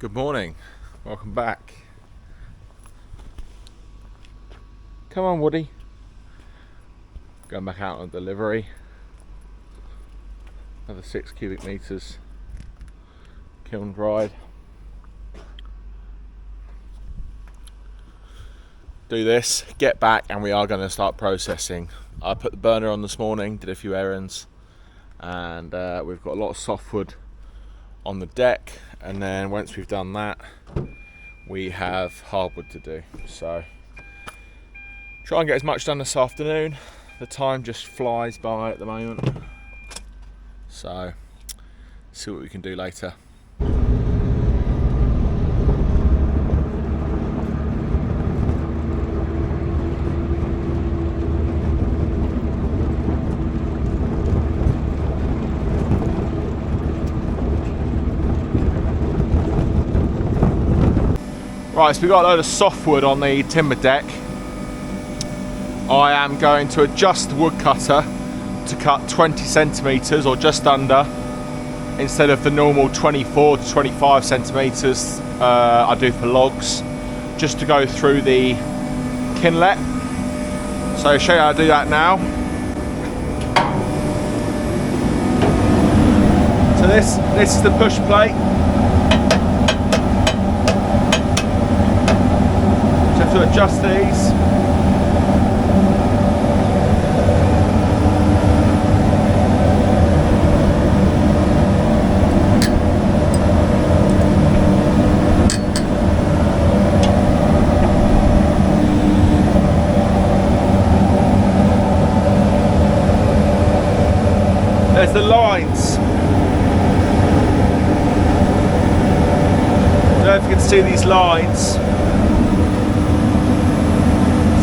Good morning, welcome back. Come on, Woody. Going back out on delivery. Another 6 cubic meters kiln dried. Do this, get back, and we are going to start processing. I put the burner on this morning, did a few errands, and we've got a lot of softwood on the deck, and then once we've done that we have hardwood to do. So try and get as much done this afternoon. The time just flies by at the moment, so see what we can do later. Right, so we've got a load of softwood on the timber deck. I am going to adjust the woodcutter to cut 20 centimetres or just under, instead of the normal 24 to 25 centimetres I do for logs, just to go through the kinlet. So I'll show you how to do that now. So this is the push plate. To adjust these. There's the lines. I don't know if you can see these lines.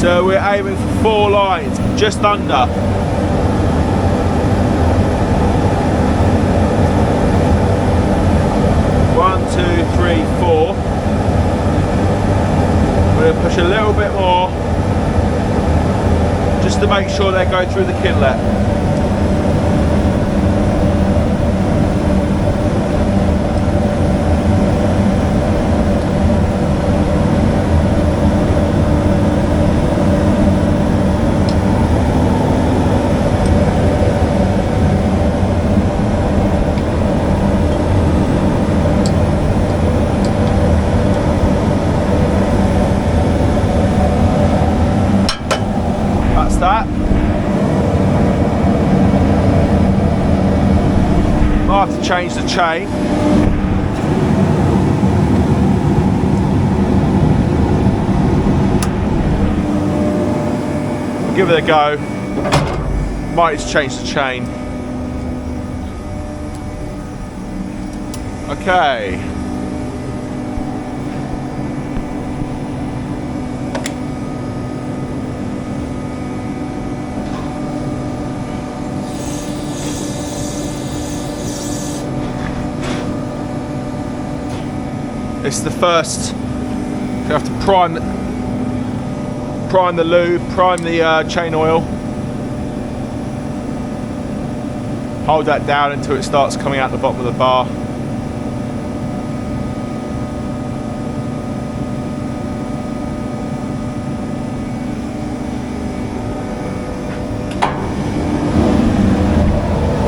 So we're aiming for 4 lines, just under. 1, 2, 3, 4. We're going to push a little bit more, just to make sure they go through the kinlet. That. Might have to change the chain. We'll give it a go. Might just change the chain. Okay. It's the first. You have to prime the lube, prime the chain oil. Hold that down until it starts coming out the bottom of the bar.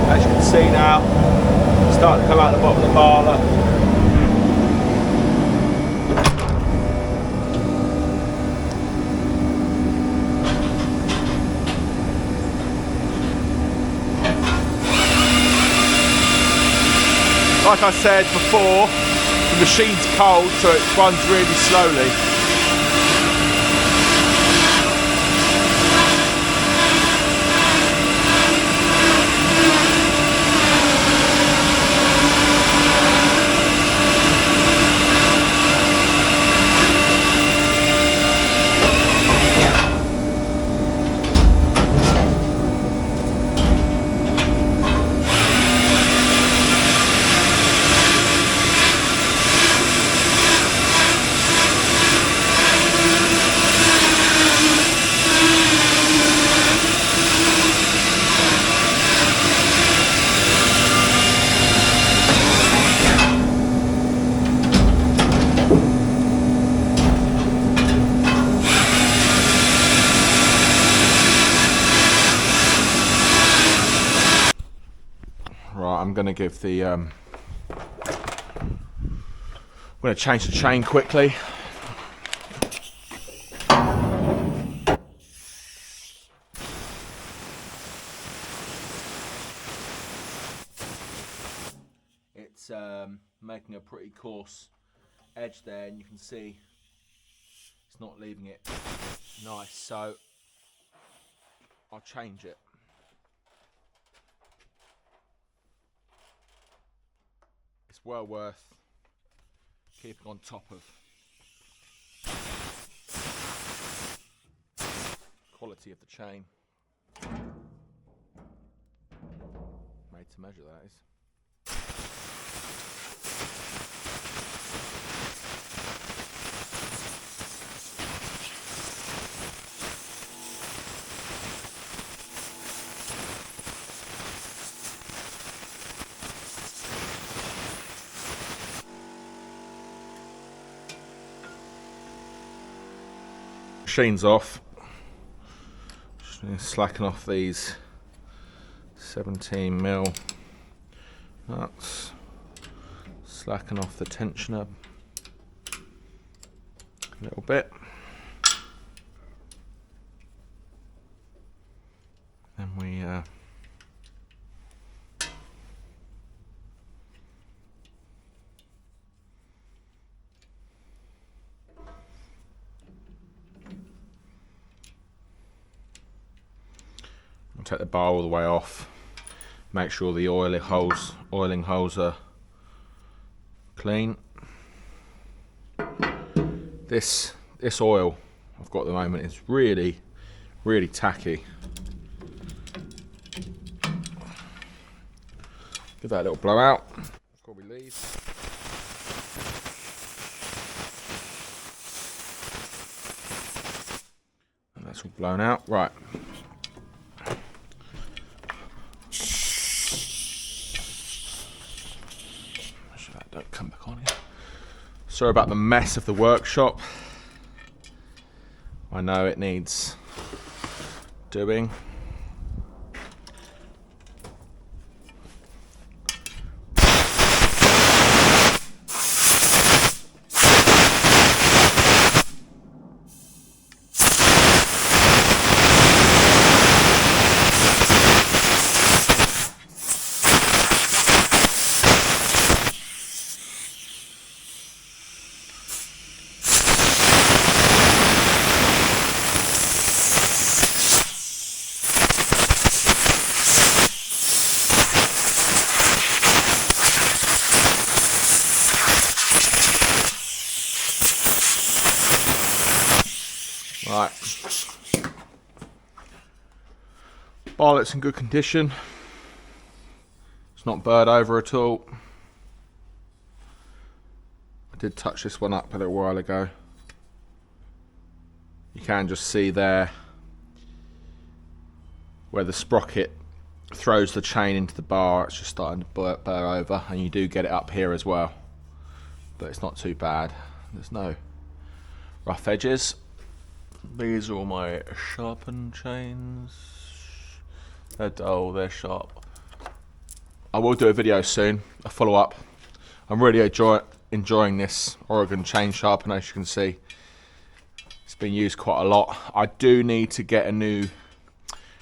As you can see now, it's starting to come out the bottom of the bar. Look. Like I said before, the machine's cold, so it runs really slowly. I'm going to give the I'm going to change the chain quickly. It's making a pretty coarse edge there, and you can see it's not leaving it nice, so I'll change it. It's well worth keeping on top of quality of the chain. Made to measure, that is. Machine's off. Just going to slacken off these 17mm nuts. Slacken off the tensioner a little bit. Then we take the bar all the way off. Make sure the oiling holes are clean. This oil I've got at the moment is really tacky. Give that a little blowout before we leave. And that's all blown out. Right. Don't come back on here. Sorry about the mess of the workshop. I know it needs doing. Right, barlet's in good condition. It's not burred over at all. I did touch this one up a little while ago. You can just see there where the sprocket throws the chain into the bar. It's just starting to burr over, and you do get it up here as well, but it's not too bad. There's no rough edges. These are all my sharpened chains. They're dull, they're sharp. I will do a video soon, a follow-up. I'm really enjoying this Oregon chain sharpener, as you can see. It's been used quite a lot. I do need to get a new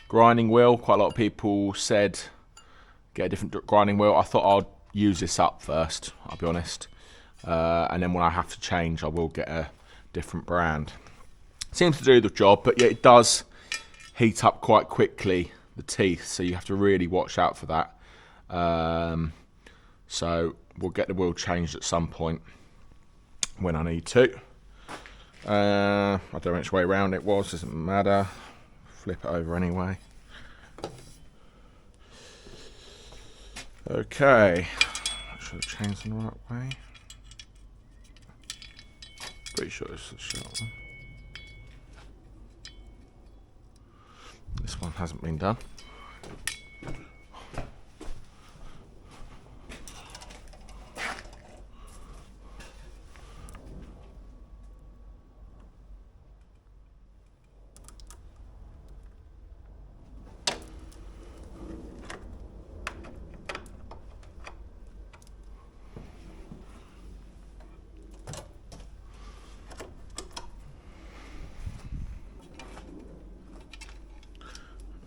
grinding wheel. Quite a lot of people said get a different grinding wheel. I thought I'd use this up first, I'll be honest. And then when I have to change, I will get a different brand. Seems to do the job, but yeah, it does heat up quite quickly, the teeth, so you have to really watch out for that. So we'll get the wheel changed at some point when I need to. I don't know which way around it was, doesn't matter. Flip it over anyway. Okay, make sure the chain's in the right way. Pretty sure it's the sharp one. This one hasn't been done.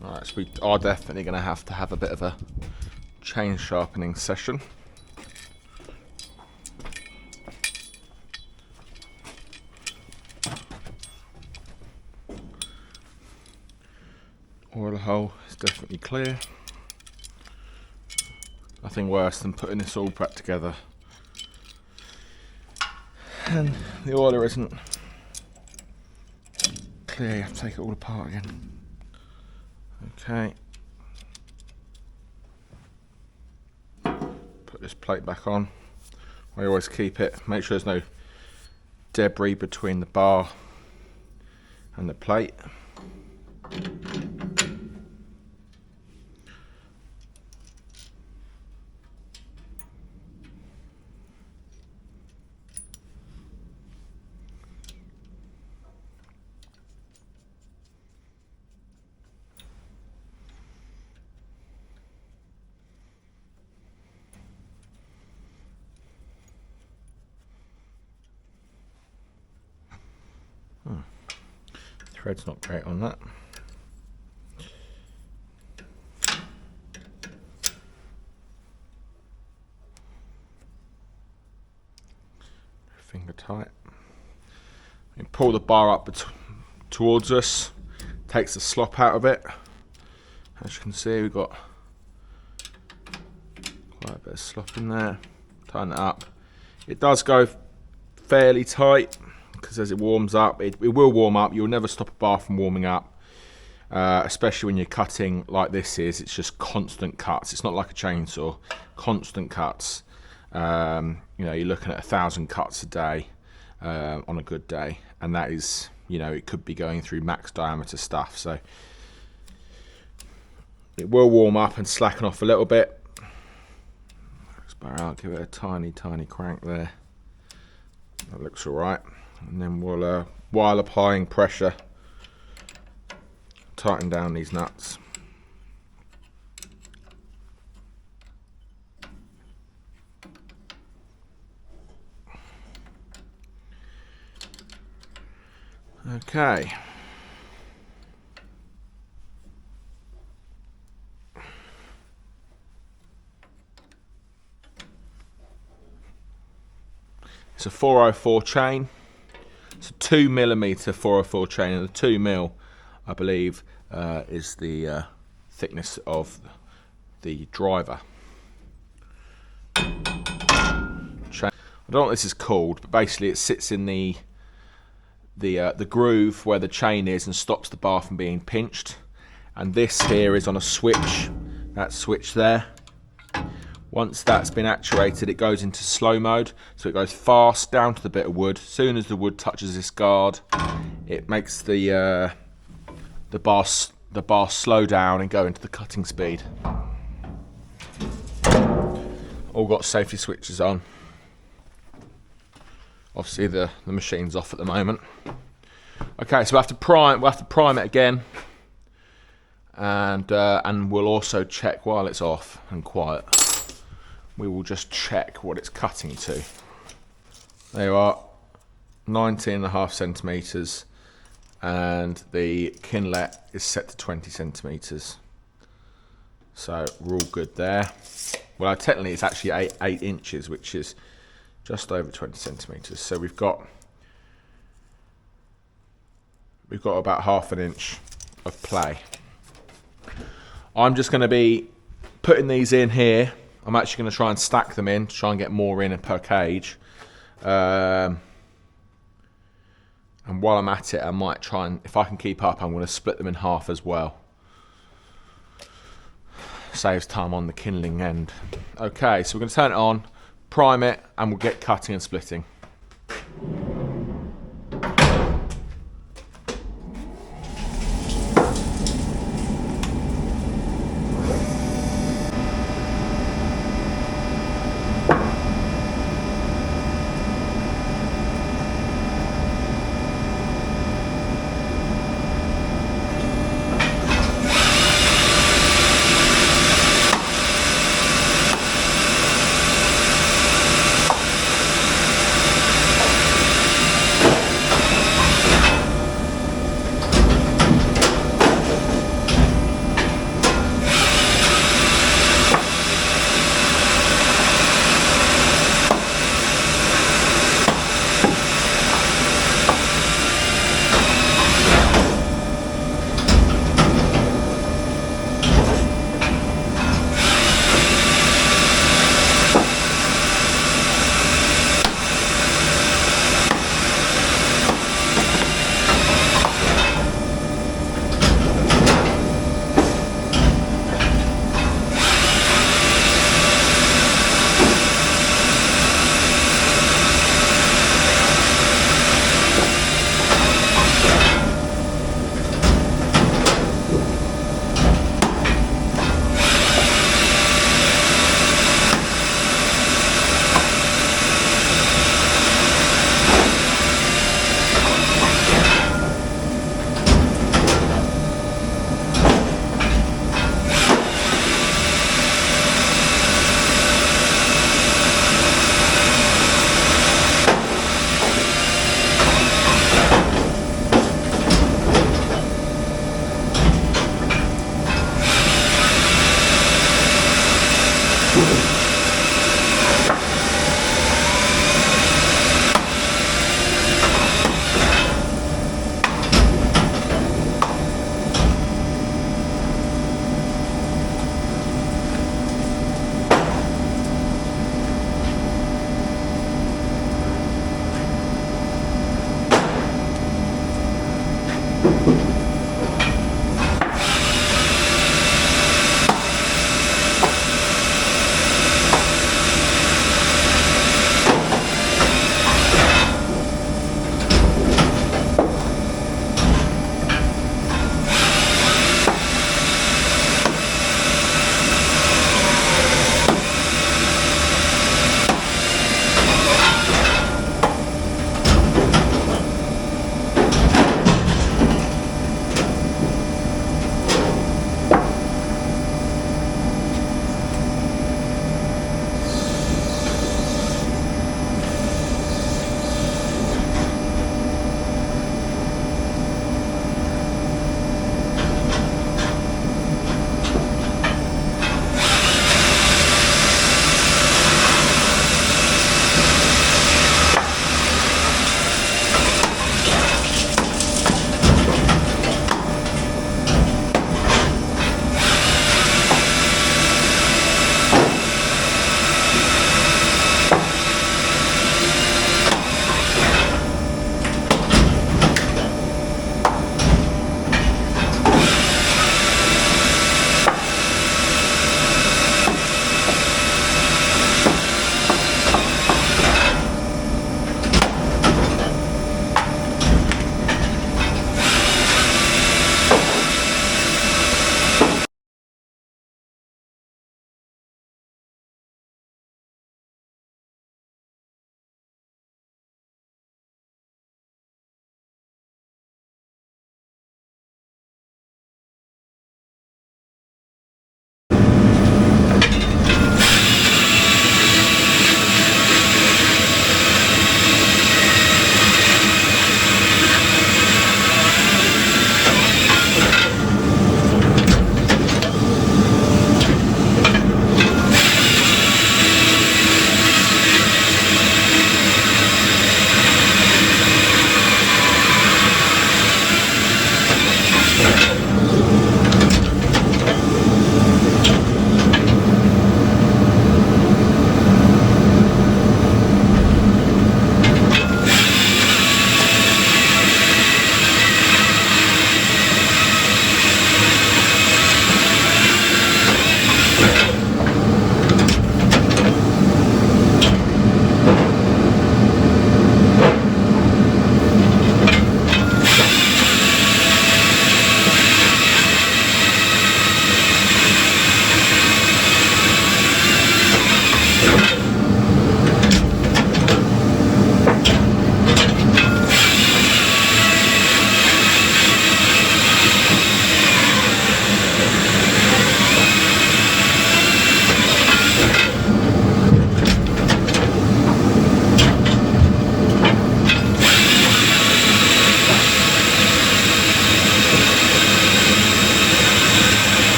Alright, so we are definitely going to have a bit of a chain sharpening session. Oil hole is definitely clear. Nothing worse than putting this all back together and the oiler isn't clear. You have to take it all apart again. Okay. Put this plate back on. I always keep it. Make sure there's no debris between the bar and the plate. Thread's not great on that. Finger tight. We pull the bar up towards us, takes the slop out of it. As you can see, we've got quite a bit of slop in there. Tighten it up. It does go fairly tight, because as it warms up, it will warm up. You'll never stop a bar from warming up, especially when you're cutting like this is. It's just constant cuts. It's not like a chainsaw. Constant cuts. You know, you're looking at 1,000 cuts a day on a good day, and that is, you know, it could be going through max diameter stuff. So it will warm up and slacken off a little bit. I'll give it a tiny crank there. That looks all right. And then we'll, while applying pressure, tighten down these nuts. Okay. It's a 404 chain. It's a 2mm 404 chain, and the 2mm, I believe, is the thickness of the driver. Chain. I don't know what this is called, but basically it sits in the groove where the chain is and stops the bar from being pinched. And this here is on a switch. That switch there. Once that's been actuated, it goes into slow mode, so it goes fast down to the bit of wood. As soon as the wood touches this guard, it makes the bar slow down and go into the cutting speed. All got safety switches on. Obviously, the machine's off at the moment. Okay, so we'll have to prime it again, and we'll also check while it's off and quiet. We will just check what it's cutting to. There you are, 19.5 centimeters, and the kinlet is set to 20 centimeters. So we're all good there. Well, technically it's actually 8 inches, which is just over 20 centimeters. So we've got about half an inch of play. I'm just going to be putting these in here. I'm actually going to try and stack them in to try and get more in per cage. And while I'm at it, I might try and, if I can keep up, I'm going to split them in half as well. Saves time on the kindling end. Okay, so we're going to turn it on, prime it, and we'll get cutting and splitting.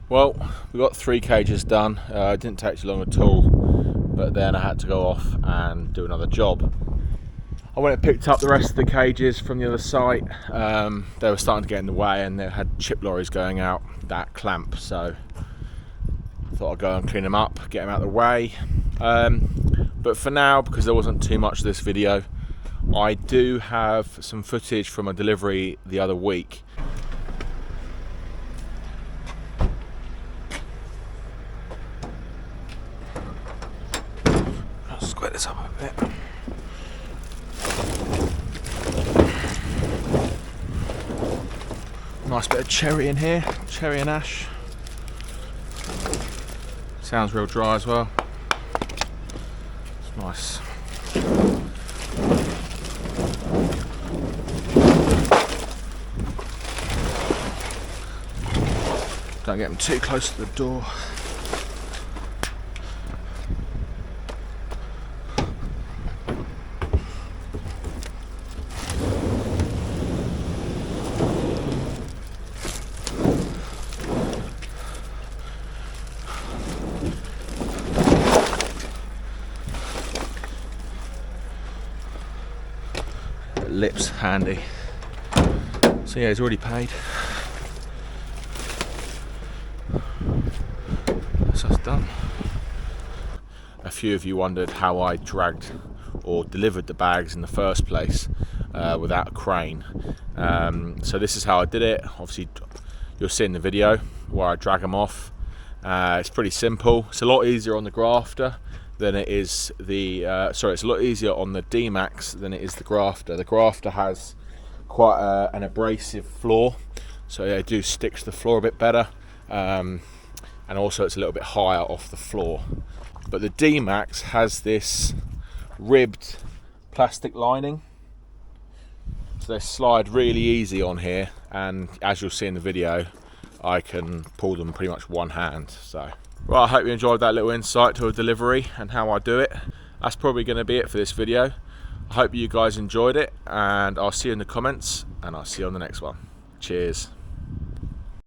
Well, we got 3 cages done. It didn't take too long at all, but then I had to go off and do another job. I went and picked up the rest of the cages from the other site. They were starting to get in the way, and they had chip lorries going out that clamp, so I thought I'd go and clean them up, get them out of the way. But for now, because there wasn't too much of this video, I do have some footage from a delivery the other week. I'll square this up a bit. Nice bit of cherry in here, cherry and ash. Sounds real dry as well. It's nice. Don't get them too close to the door. Lips handy. So yeah, he's already paid. So it's done. A few of you wondered how I dragged or delivered the bags in the first place without a crane. So this is how I did it. Obviously you'll see in the video where I drag them off. It's pretty simple. It's a lot easier on the grafter than it is the it's a lot easier on the D-Max than it is the grafter. The grafter has quite an abrasive floor, so it do stick to the floor a bit better, and also it's a little bit higher off the floor. But the D-Max has this ribbed plastic lining, so they slide really easy on here, and as you'll see in the video, I can pull them pretty much one hand. So well, I hope you enjoyed that little insight to a delivery and how I do it. That's probably going to be it for this video. I hope you guys enjoyed it, and I'll see you in the comments, and I'll see you on the next one. Cheers.